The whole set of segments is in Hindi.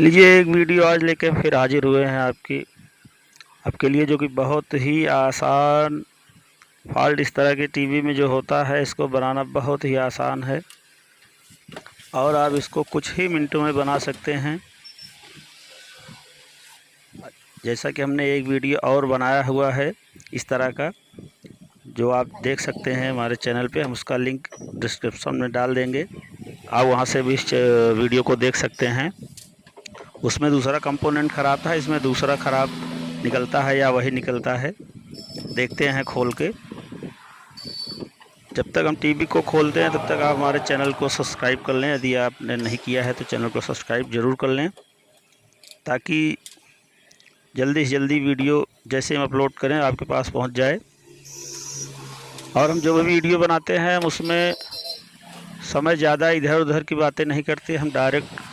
लीजिए एक वीडियो आज लेके फिर हाजिर हुए हैं आपके लिए, जो कि बहुत ही आसान फॉल्ट इस तरह के टीवी में जो होता है इसको बनाना बहुत ही आसान है और आप इसको कुछ ही मिनटों में बना सकते हैं। जैसा कि हमने एक वीडियो और बनाया हुआ है इस तरह का, जो आप देख सकते हैं हमारे चैनल पे। हम उसका लिंक डिस्क्रिप्शन में डाल देंगे, आप वहां से भी इस वीडियो को देख सकते हैं। उसमें दूसरा कंपोनेंट ख़राब था, इसमें दूसरा ख़राब निकलता है या वही निकलता है, देखते हैं खोल के। जब तक हम टीवी को खोलते हैं तब तक आप हमारे चैनल को सब्सक्राइब कर लें। यदि आपने नहीं किया है तो चैनल को सब्सक्राइब ज़रूर कर लें, ताकि जल्दी से जल्दी वीडियो जैसे हम अपलोड करें आपके पास पहुंच जाए। और हम जो भी वीडियो बनाते हैं हम उसमें समय ज़्यादा इधर उधर की बातें नहीं करते, हम डायरेक्ट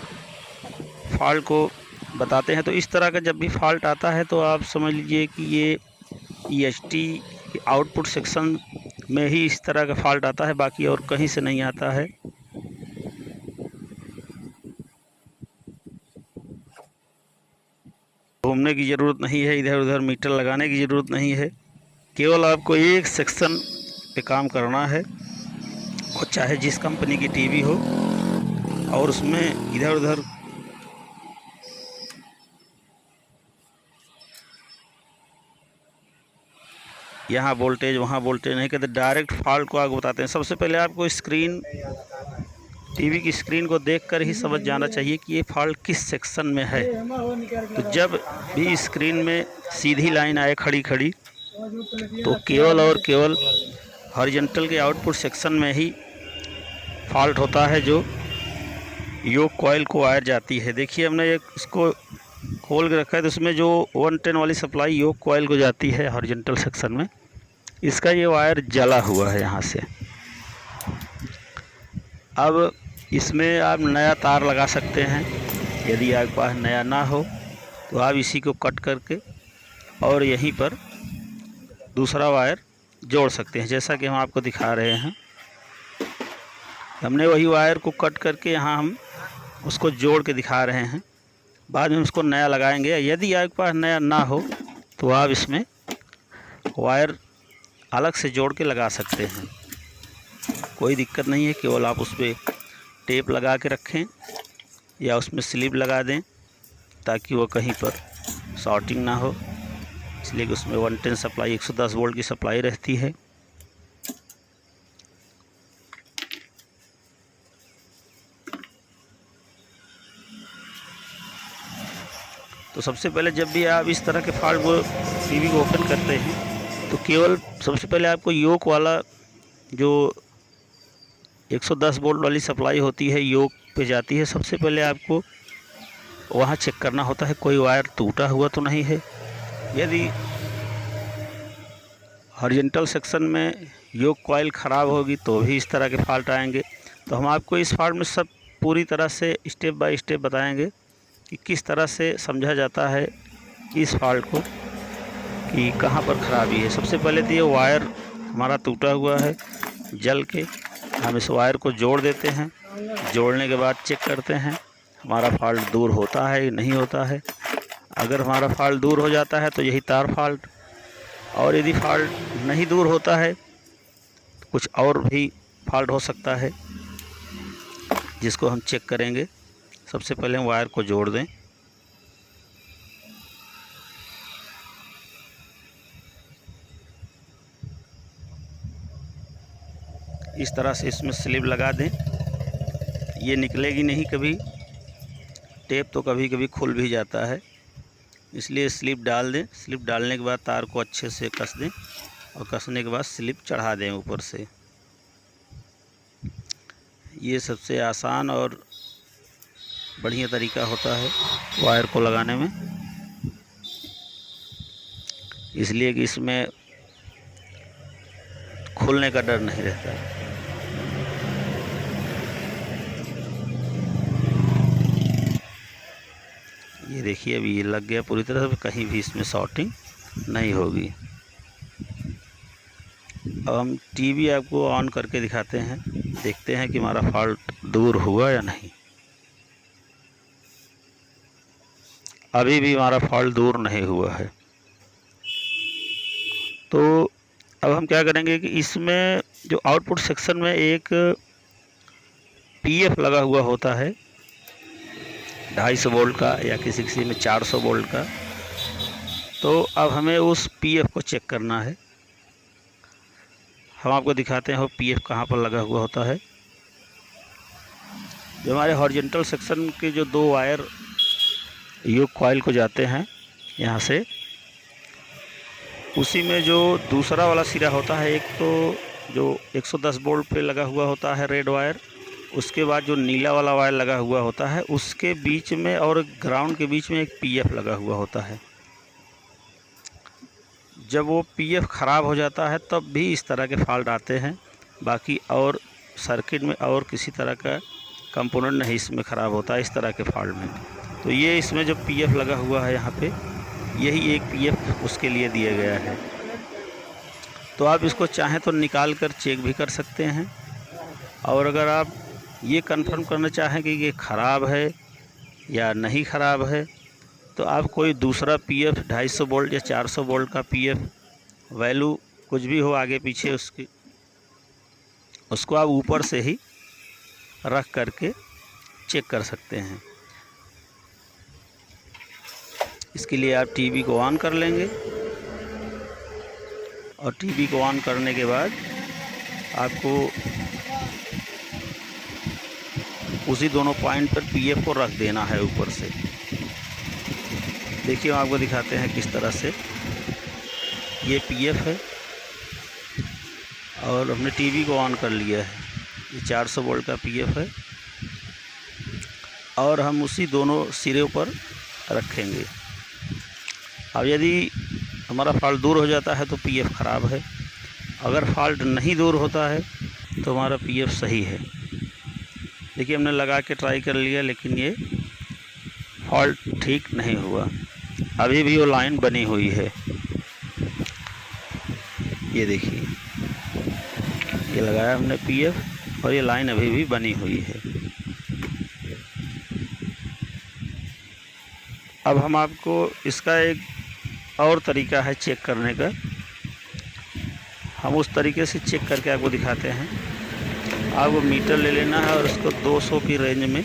फॉल्ट को बताते हैं। तो इस तरह का जब भी फॉल्ट आता है तो आप समझ लीजिए कि ये EHT आउटपुट सेक्शन में ही इस तरह का फॉल्ट आता है, बाकी और कहीं से नहीं आता है। घूमने की ज़रूरत नहीं है, इधर उधर मीटर लगाने की ज़रूरत नहीं है, केवल आपको एक सेक्शन पे काम करना है, और चाहे जिस कंपनी की टीवी हो, और उसमें इधर उधर यहाँ वोल्टेज वहाँ वोल्टेज नहीं कहते, डायरेक्ट फॉल्ट को आपको बताते हैं। सबसे पहले आपको टीवी की स्क्रीन को देखकर ही समझ जाना चाहिए कि ये फॉल्ट किस सेक्शन में है। तो जब भी स्क्रीन में सीधी लाइन आए खड़ी खड़ी, तो केवल और केवल हॉरिजॉन्टल के आउटपुट सेक्शन में ही फॉल्ट होता है, जो योक कॉइल को वायर जाती है। देखिए हमने एक इसको खोल के रखा है, तो उसमें जो 110 वाली सप्लाई योक कॉइल को जाती है हॉरिजॉन्टल सेक्शन में, इसका ये वायर जला हुआ है यहाँ से। अब इसमें आप नया तार लगा सकते हैं, यदि आपके पास नया ना हो तो आप इसी को कट करके और यहीं पर दूसरा वायर जोड़ सकते हैं, जैसा कि हम आपको दिखा रहे हैं। हमने वही वायर को कट करके यहाँ हम उसको जोड़ के दिखा रहे हैं, बाद में उसको नया लगाएंगे। यदि आपके पास नया ना हो तो आप इसमें वायर अलग से जोड़ के लगा सकते हैं, कोई दिक्कत नहीं है। केवल आप उस पर टेप लगा के रखें या उसमें स्लिप लगा दें, ताकि वो कहीं पर शॉर्टिंग ना हो, इसलिए कि उसमें 110 सप्लाई 110 वोल्ट की सप्लाई रहती है। तो सबसे पहले जब भी आप इस तरह के फॉल्ट को टीवी को ओपन करते हैं, तो केवल सबसे पहले आपको योक वाला जो 110 वोल्ट वाली सप्लाई होती है योक पे जाती है, सबसे पहले आपको वहाँ चेक करना होता है कोई वायर टूटा हुआ तो नहीं है। यदि हॉरिजॉन्टल सेक्शन में योक कॉइल ख़राब होगी तो भी इस तरह के फॉल्ट आएंगे। तो हम आपको इस फॉल्ट में सब पूरी तरह से स्टेप बाय स्टेप बताएंगे कि किस तरह से समझा जाता है इस फॉल्ट को, कि कहाँ पर ख़राबी है। सबसे पहले तो ये वायर हमारा टूटा हुआ है, जल के हम इस वायर को जोड़ देते हैं। जोड़ने के बाद चेक करते हैं हमारा फॉल्ट दूर होता है या नहीं होता है। अगर हमारा फॉल्ट दूर हो जाता है तो यही तार फॉल्ट, और यदि फॉल्ट नहीं दूर होता है तो कुछ और भी फॉल्ट हो सकता है, जिसको हम चेक करेंगे। सबसे पहले हम वायर को जोड़ दें, इस तरह से इसमें स्लिप लगा दें, ये निकलेगी नहीं कभी। टेप तो कभी कभी खुल भी जाता है, इसलिए स्लिप डाल दें। स्लिप डालने के बाद तार को अच्छे से कस दें, और कसने के बाद स्लिप चढ़ा दें ऊपर से। ये सबसे आसान और बढ़िया तरीका होता है वायर को लगाने में, इसलिए कि इसमें खुलने का डर नहीं रहता है। ये देखिए अभी ये लग गया पूरी तरह से, कहीं भी इसमें शॉर्टिंग नहीं होगी। अब हम टीवी आपको ऑन करके दिखाते हैं, देखते हैं कि हमारा फॉल्ट दूर हुआ या नहीं। अभी भी हमारा फॉल्ट दूर नहीं हुआ है। तो अब हम क्या करेंगे कि इसमें जो आउटपुट सेक्शन में एक पीएफ लगा हुआ होता है 250 वोल्ट का या किसी किसी में 400 वोल्ट का, तो अब हमें उस पीएफ को चेक करना है। हम आपको दिखाते हैं वो पीएफ कहाँ पर लगा हुआ होता है। जो हमारे हॉरिजॉन्टल सेक्शन के जो 2 वायर योक कॉइल को जाते हैं यहाँ से, उसी में जो दूसरा वाला सिरा होता है, एक तो जो 110 वोल्ट पे लगा हुआ होता है रेड वायर, उसके बाद जो नीला वाला वायर लगा हुआ होता है, उसके बीच में और ग्राउंड के बीच में एक पीएफ लगा हुआ होता है। जब वो पीएफ ख़राब हो जाता है तब भी इस तरह के फॉल्ट आते हैं। बाकी और सर्किट में और किसी तरह का कंपोनेंट नहीं इसमें ख़राब होता है इस तरह के फॉल्ट में। तो ये इसमें जो पीएफ लगा हुआ है यहाँ पे, यही एक पीएफ उसके लिए दिया गया है। तो आप इसको चाहें तो निकाल कर चेक भी कर सकते हैं, और अगर आप ये कंफर्म करना चाहें कि ये ख़राब है या नहीं ख़राब है, तो आप कोई दूसरा पीएफ 250 वोल्ट या 400 वोल्ट का पीएफ वैल्यू कुछ भी हो आगे पीछे उसकी, उसको आप ऊपर से ही रख करके चेक कर सकते हैं। इसके लिए आप टीवी को ऑन कर लेंगे, और टीवी को ऑन करने के बाद आपको उसी दोनों पॉइंट पर पीएफ को रख देना है ऊपर से। देखिए हम आपको दिखाते हैं किस तरह से ये पीएफ है, और हमने टीवी को ऑन कर लिया है। ये 400 वोल्ट का पीएफ है, और हम उसी दोनों सिरों पर रखेंगे। अब यदि हमारा फॉल्ट दूर हो जाता है तो पीएफ ख़राब है, अगर फॉल्ट नहीं दूर होता है तो हमारा पीएफ सही है। देखिए हमने लगा के ट्राई कर लिया, लेकिन ये फॉल्ट ठीक नहीं हुआ, अभी भी वो लाइन बनी हुई है। ये देखिए, ये लगाया हमने पीएफ और ये लाइन अभी भी बनी हुई है। अब हम आपको इसका एक और तरीका है चेक करने का, हम उस तरीके से चेक करके आपको दिखाते हैं। आपको मीटर ले लेना है और उसको 200 की रेंज में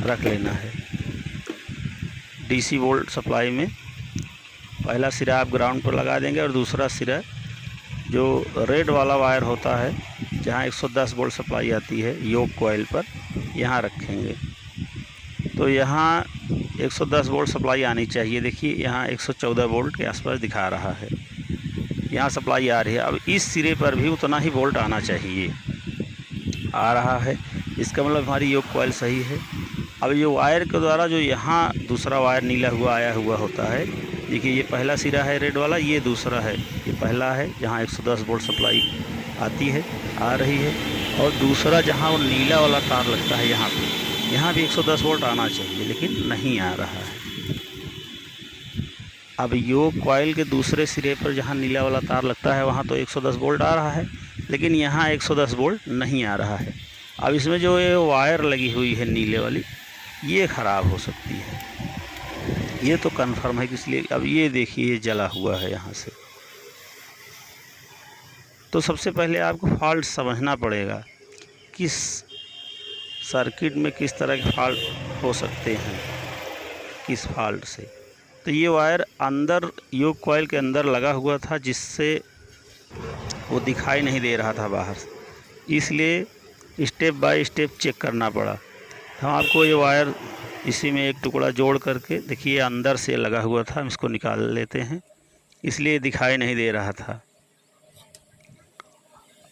रख लेना है। डीसी वोल्ट सप्लाई में पहला सिरा आप ग्राउंड पर लगा देंगे, और दूसरा सिरा जो रेड वाला वायर होता है जहाँ 110 वोल्ट सप्लाई आती है योक कॉइल पर, यहाँ रखेंगे। तो यहाँ 110 वोल्ट सप्लाई आनी चाहिए। देखिए यहाँ 114 वोल्ट के आसपास दिखा रहा है, यहाँ सप्लाई आ रही है। अब इस सिरे पर भी उतना ही वोल्ट आना चाहिए, आ रहा है, इसका मतलब हमारी योक कॉइल सही है। अब ये वायर के द्वारा जो यहाँ दूसरा वायर नीला हुआ आया हुआ होता है, देखिए ये पहला सिरा है रेड वाला, ये दूसरा है, ये पहला है जहाँ 110 वोल्ट सप्लाई आती है, आ रही है, और दूसरा जहाँ वो नीला वाला तार लगता है यहाँ भी 110 वोल्ट आना चाहिए, लेकिन नहीं आ रहा है। अब योक कॉइल के दूसरे सिरे पर जहाँ नीला वाला तार लगता है वहाँ तो 110 वोल्ट आ रहा है, लेकिन यहाँ 110 वोल्ट नहीं आ रहा है। अब इसमें जो ये वायर लगी हुई है नीले वाली, ये ख़राब हो सकती है, ये तो कंफर्म है। इसलिए अब ये देखिए ये जला हुआ है यहाँ से। तो सबसे पहले आपको फॉल्ट समझना पड़ेगा किस सर्किट में किस तरह के फॉल्ट हो सकते हैं, किस फॉल्ट से। तो ये वायर अंदर योक कॉइल के अंदर लगा हुआ था, जिससे वो दिखाई नहीं दे रहा था बाहर से, इसलिए स्टेप बाय स्टेप चेक करना पड़ा। हम आपको ये वायर इसी में एक टुकड़ा जोड़ करके, देखिए अंदर से लगा हुआ था, हम इसको निकाल लेते हैं, इसलिए दिखाई नहीं दे रहा था।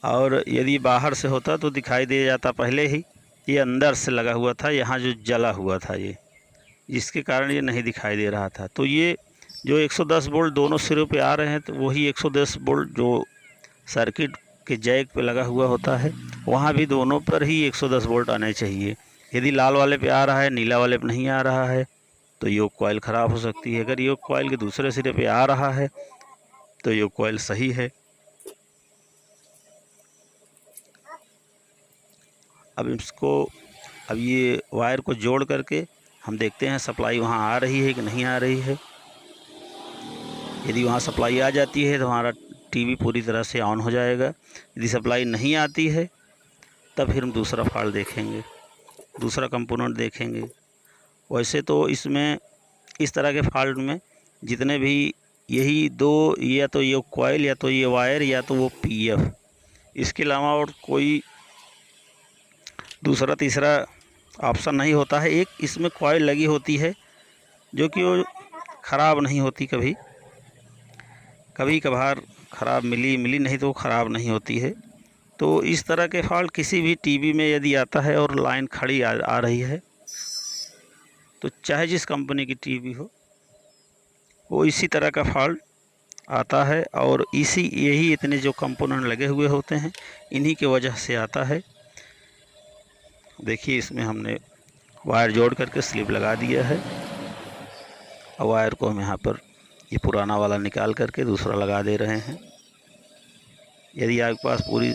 और यदि बाहर से होता तो दिखाई दे जाता पहले ही। ये अंदर से लगा हुआ था, यहाँ जो जला हुआ था ये, जिसके कारण ये नहीं दिखाई दे रहा था। तो ये जो 110 वोल्ट दोनों सिरों पे आ रहे हैं, तो वही 110 वोल्ट जो सर्किट के जैक पे लगा हुआ होता है, वहाँ भी दोनों पर ही 110 वोल्ट आने चाहिए। यदि लाल वाले पे आ रहा है, नीला वाले पे नहीं आ रहा है, तो योक कॉइल ख़राब हो सकती है। अगर योक कॉइल के दूसरे सिरे पे आ रहा है तो योक कॉइल सही है। अब ये वायर को जोड़ करके हम देखते हैं सप्लाई वहाँ आ रही है कि नहीं आ रही है। यदि वहाँ सप्लाई आ जाती है तो हमारा टीवी पूरी तरह से ऑन हो जाएगा। यदि सप्लाई नहीं आती है तब फिर हम दूसरा फॉल्ट देखेंगे, दूसरा कंपोनेंट देखेंगे। वैसे तो इसमें इस तरह के फॉल्ट में जितने भी यही दो, या तो ये कॉइल या तो ये वायर या तो वो पीएफ, इसके अलावा और कोई दूसरा तीसरा ऑप्शन नहीं होता है। एक इसमें कॉइल लगी होती है जो कि वो ख़राब नहीं होती, कभी कभार ख़राब मिली नहीं तो वो ख़राब नहीं होती है। तो इस तरह के फॉल्ट किसी भी टीवी में यदि आता है और लाइन खड़ी आ रही है तो चाहे जिस कंपनी की टीवी हो वो इसी तरह का फॉल्ट आता है। और यही इतने जो कंपोनेंट लगे हुए होते हैं इन्हीं की वजह से आता है। देखिए इसमें हमने वायर जोड़ करके स्लिप लगा दिया है। और वायर को हम यहाँ पर ये पुराना वाला निकाल करके दूसरा लगा दे रहे हैं। यदि आपके पास पूरी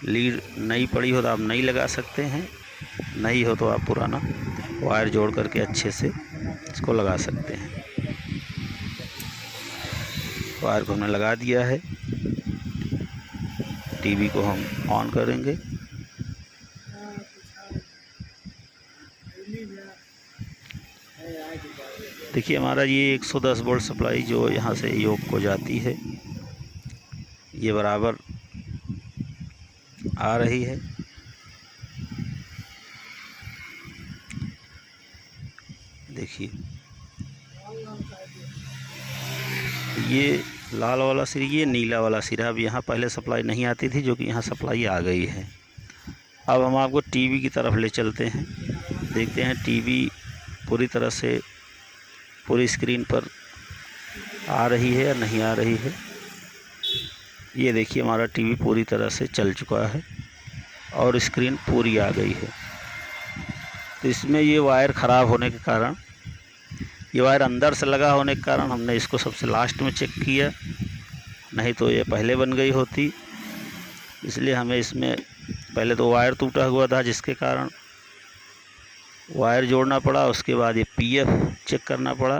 लीड नई पड़ी हो तो आप नई लगा सकते हैं, नहीं हो तो आप पुराना वायर जोड़ करके अच्छे से इसको लगा सकते हैं। वायर को हमने लगा दिया है। टीवी को हम ऑन करेंगे। देखिए हमारा ये 110 वोल्ट सप्लाई जो यहाँ से योग को जाती है ये बराबर आ रही है। देखिए ये लाल वाला सिरा, ये नीला वाला सिरा। अब यहाँ पहले सप्लाई नहीं आती थी जो कि यहाँ सप्लाई आ गई है। अब हम आपको टीवी की तरफ ले चलते हैं, देखते हैं टीवी पूरी तरह से पूरी स्क्रीन पर आ रही है या नहीं आ रही है। ये देखिए हमारा टीवी पूरी तरह से चल चुका है और स्क्रीन पूरी आ गई है। तो इसमें ये वायर ख़राब होने के कारण, ये वायर अंदर से लगा होने के कारण हमने इसको सबसे लास्ट में चेक किया, नहीं तो ये पहले बन गई होती। इसलिए हमें इसमें पहले तो वायर टूटा हुआ था जिसके कारण वायर जोड़ना पड़ा, उसके बाद ये पीएफ चेक करना पड़ा।